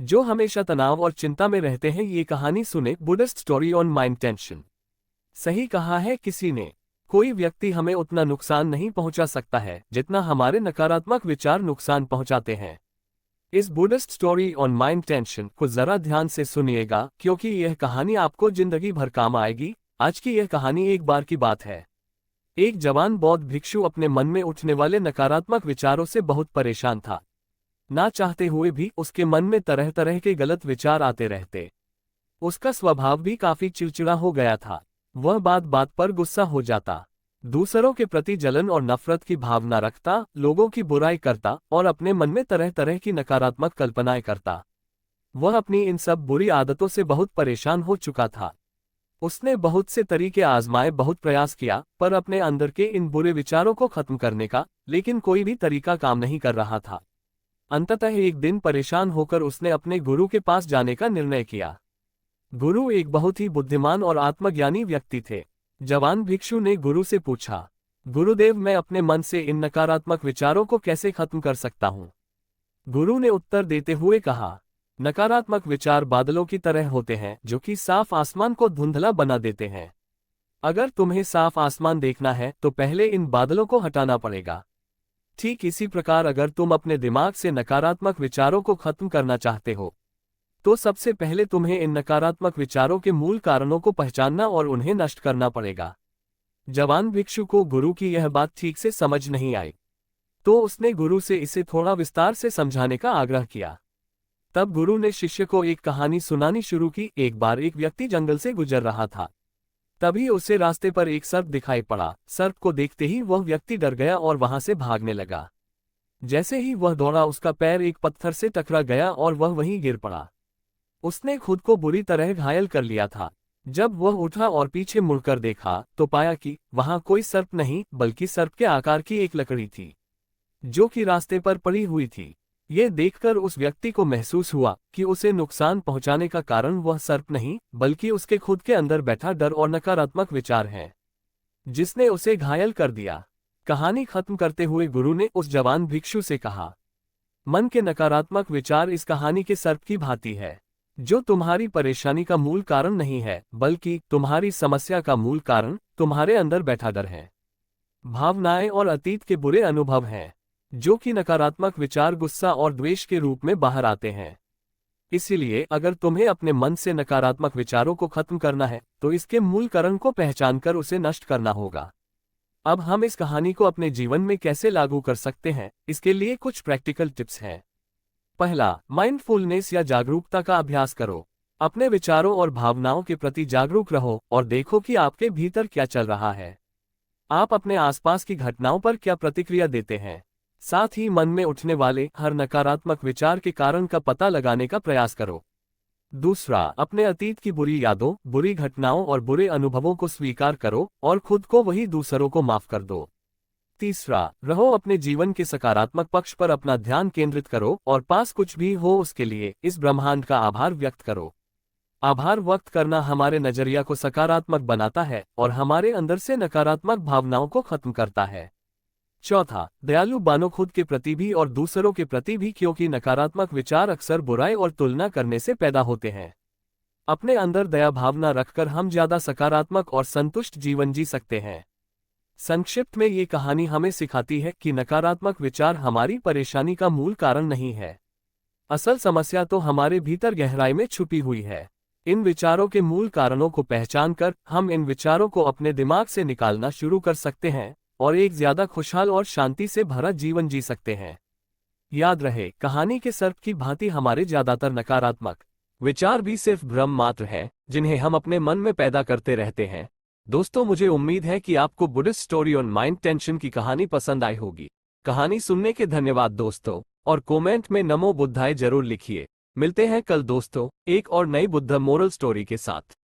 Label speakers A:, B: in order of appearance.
A: जो हमेशा तनाव और चिंता में रहते हैं, ये कहानी सुने। Buddhist story on mind tension. सही कहा है किसी ने, कोई व्यक्ति हमें उतना नुकसान नहीं पहुंचा सकता है जितना हमारे नकारात्मक विचार नुकसान पहुंचाते हैं। इस Buddhist story on mind tension को जरा ध्यान से सुनिएगा, क्योंकि यह कहानी आपको जिंदगी भर काम आएगी। आज की यह कहानी एक बार की बात है। एक जवान बौद्ध भिक्षु अपने मन में उठने वाले नकारात्मक विचारों से बहुत परेशान था। ना चाहते हुए भी उसके मन में तरह तरह के गलत विचार आते रहते। उसका स्वभाव भी काफी चिड़चिड़ा हो गया था। वह बात बात पर गुस्सा हो जाता, दूसरों के प्रति जलन और नफरत की भावना रखता, लोगों की बुराई करता और अपने मन में तरह तरह की नकारात्मक कल्पनाएं करता। वह अपनी इन सब बुरी आदतों से बहुत परेशान हो चुका था। उसने बहुत से तरीके आजमाए, बहुत प्रयास किया, पर अपने अंदर के इन बुरे विचारों को खत्म करने का, लेकिन कोई भी तरीका काम नहीं कर रहा था। अंततः एक दिन परेशान होकर उसने अपने गुरु के पास जाने का निर्णय किया। गुरु एक बहुत ही बुद्धिमान और आत्मज्ञानी व्यक्ति थे। जवान भिक्षु ने गुरु से पूछा, गुरुदेव, मैं अपने मन से इन नकारात्मक विचारों को कैसे खत्म कर सकता हूँ? गुरु ने उत्तर देते हुए कहा, नकारात्मक विचार बादलों की तरह होते हैं जो कि साफ आसमान को धुंधला बना देते हैं। अगर तुम्हें साफ आसमान देखना है तो पहले इन बादलों को हटाना पड़ेगा। ठीक इसी प्रकार अगर तुम अपने दिमाग से नकारात्मक विचारों को खत्म करना चाहते हो तो सबसे पहले तुम्हें इन नकारात्मक विचारों के मूल कारणों को पहचानना और उन्हें नष्ट करना पड़ेगा। जवान भिक्षु को गुरु की यह बात ठीक से समझ नहीं आई, तो उसने गुरु से इसे थोड़ा विस्तार से समझाने का आग्रह किया। तब गुरु ने शिष्य को एक कहानी सुनानी शुरू की। एक बार एक व्यक्ति जंगल से गुजर रहा था। तभी उसे रास्ते पर एक सर्प दिखाई पड़ा। सर्प को देखते ही वह व्यक्ति डर गया और वहां से भागने लगा। जैसे ही वह दौड़ा, उसका पैर एक पत्थर से टकरा गया और वह वहीं गिर पड़ा। उसने खुद को बुरी तरह घायल कर लिया था। जब वह उठा और पीछे मुड़कर देखा तो पाया कि वहां कोई सर्प नहीं, बल्कि सर्प के आकार की एक लकड़ी थी जो कि रास्ते पर पड़ी हुई थी। ये देखकर उस व्यक्ति को महसूस हुआ कि उसे नुकसान पहुंचाने का कारण वह सर्प नहीं, बल्कि उसके खुद के अंदर बैठा डर और नकारात्मक विचार है, जिसने उसे घायल कर दिया। कहानी खत्म करते हुए गुरु ने उस जवान भिक्षु से कहा, मन के नकारात्मक विचार इस कहानी के सर्प की भांति है, जो तुम्हारी परेशानी का मूल कारण नहीं है, बल्कि तुम्हारी समस्या का मूल कारण तुम्हारे अंदर बैठा डर है, भावनाएं और अतीत के बुरे अनुभव हैं, जो कि नकारात्मक विचार, गुस्सा और द्वेष के रूप में बाहर आते हैं। इसीलिए अगर तुम्हें अपने मन से नकारात्मक विचारों को खत्म करना है तो इसके मूल कारण को पहचानकर उसे नष्ट करना होगा। अब हम इस कहानी को अपने जीवन में कैसे लागू कर सकते हैं, इसके लिए कुछ प्रैक्टिकल टिप्स हैं। पहला, माइंडफुलनेस या जागरूकता का अभ्यास करो। अपने विचारों और भावनाओं के प्रति जागरूक रहो और देखो कि आपके भीतर क्या चल रहा है। आप अपने आसपास की घटनाओं पर क्या प्रतिक्रिया देते हैं। साथ ही मन में उठने वाले हर नकारात्मक विचार के कारण का पता लगाने का प्रयास करो। दूसरा, अपने अतीत की बुरी यादों, बुरी घटनाओं और बुरे अनुभवों को स्वीकार करो और खुद को वही दूसरों को माफ कर दो। तीसरा, रहो अपने जीवन के सकारात्मक पक्ष पर अपना ध्यान केंद्रित करो और पास कुछ भी हो उसके लिए इस ब्रह्मांड का आभार व्यक्त करो। आभार व्यक्त करना हमारे नजरिया को सकारात्मक बनाता है और हमारे अंदर से नकारात्मक भावनाओं को खत्म करता है। चौथा, दयालु बनो खुद के प्रति भी और दूसरों के प्रति भी, क्योंकि नकारात्मक विचार अक्सर बुराई और तुलना करने से पैदा होते हैं। अपने अंदर दया भावना रखकर हम ज्यादा सकारात्मक और संतुष्ट जीवन जी सकते हैं। संक्षिप्त में ये कहानी हमें सिखाती है कि नकारात्मक विचार हमारी परेशानी का मूल कारण नहीं है। असल समस्या तो हमारे भीतर गहराई में छुपी हुई है। इन विचारों के मूल कारणों को पहचानकर हम इन विचारों को अपने दिमाग से निकालना शुरू कर सकते हैं और एक ज्यादा खुशहाल और शांति से भरा जीवन जी सकते हैं। याद रहे, कहानी के सर्प की भांति हमारे ज्यादातर नकारात्मक विचार भी सिर्फ भ्रम मात्र हैं, जिन्हें हम अपने मन में पैदा करते रहते हैं। दोस्तों, मुझे उम्मीद है कि आपको Buddhist story on mind tension की कहानी पसंद आई होगी। कहानी सुनने के धन्यवाद दोस्तों, और कमेंट में नमो बुद्धाय जरूर लिखिए। मिलते हैं कल दोस्तों एक और नई बुद्ध मोरल स्टोरी के साथ।